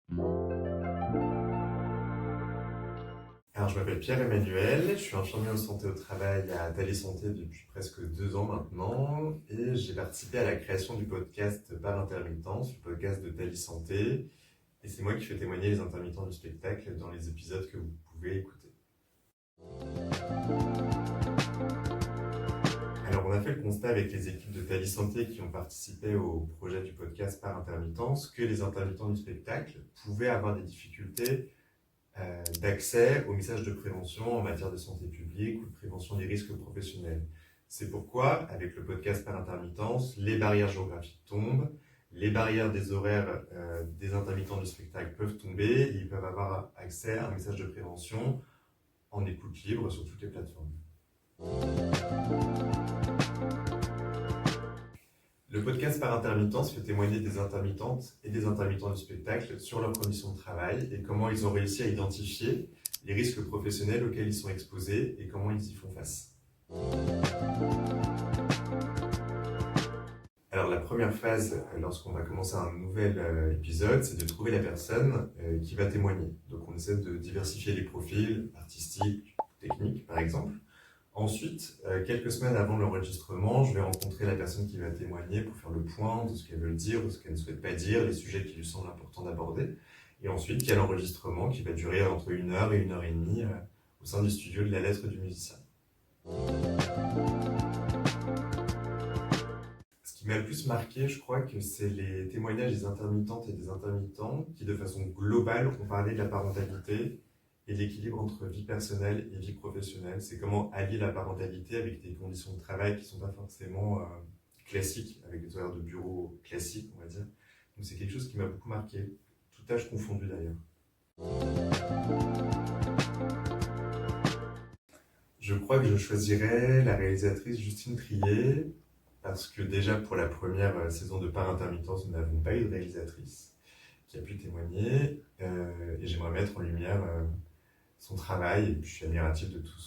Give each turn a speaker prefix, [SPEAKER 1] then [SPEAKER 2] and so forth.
[SPEAKER 1] Alors, je m'appelle Pierre-Emmanuel, je suis infirmier en santé au travail à Thalie Santé depuis presque 2 ans maintenant et j'ai participé à la création du podcast Par Intermittence, le podcast de Thalie Santé, et c'est moi qui fais témoigner les intermittents du spectacle dans les épisodes que vous pouvez écouter. Alors, on a fait le constat avec les équipes de Thalie Santé qui ont participé au projet du podcast Par Intermittence que les intermittents du spectacle pouvaient avoir des difficultés d'accès aux messages de prévention en matière de santé publique ou de prévention des risques professionnels. C'est pourquoi, avec le podcast Par Intermittence, les barrières géographiques tombent, les barrières des horaires des intermittents du spectacle peuvent tomber et ils peuvent avoir accès à un message de prévention en écoute libre sur toutes les plateformes. Le podcast Par Intermittence fait témoigner des intermittentes et des intermittents du spectacle sur leurs conditions de travail et comment ils ont réussi à identifier les risques professionnels auxquels ils sont exposés et comment ils y font face. Alors la première phase, lorsqu'on va commencer un nouvel épisode, c'est de trouver la personne qui va témoigner. Donc on essaie de diversifier les profils artistiques, techniques par exemple. Ensuite, quelques semaines avant l'enregistrement, je vais rencontrer la personne qui va témoigner pour faire le point de ce qu'elle veut dire, de ce qu'elle ne souhaite pas dire, les sujets qui lui semblent importants d'aborder. Et ensuite, il y a l'enregistrement qui va durer entre 1 heure et 1 heure et demie au sein du studio de la lettre du musicien. Ce qui m'a le plus marqué, je crois que c'est les témoignages des intermittentes et des intermittents qui, de façon globale, ont parlé de la parentalité et de l'équilibre entre vie personnelle et vie professionnelle. C'est comment allier la parentalité avec des conditions de travail qui ne sont pas forcément classiques, avec des horaires de bureau classiques, on va dire. Donc c'est quelque chose qui m'a beaucoup marqué, tout âge confondu d'ailleurs. Je crois que je choisirais la réalisatrice Justine Triet, parce que déjà pour la première saison de Par Intermittence, nous n'avons pas eu de réalisatrice qui a pu témoigner, et j'aimerais mettre en lumière son travail, et puis je suis admiratif de tout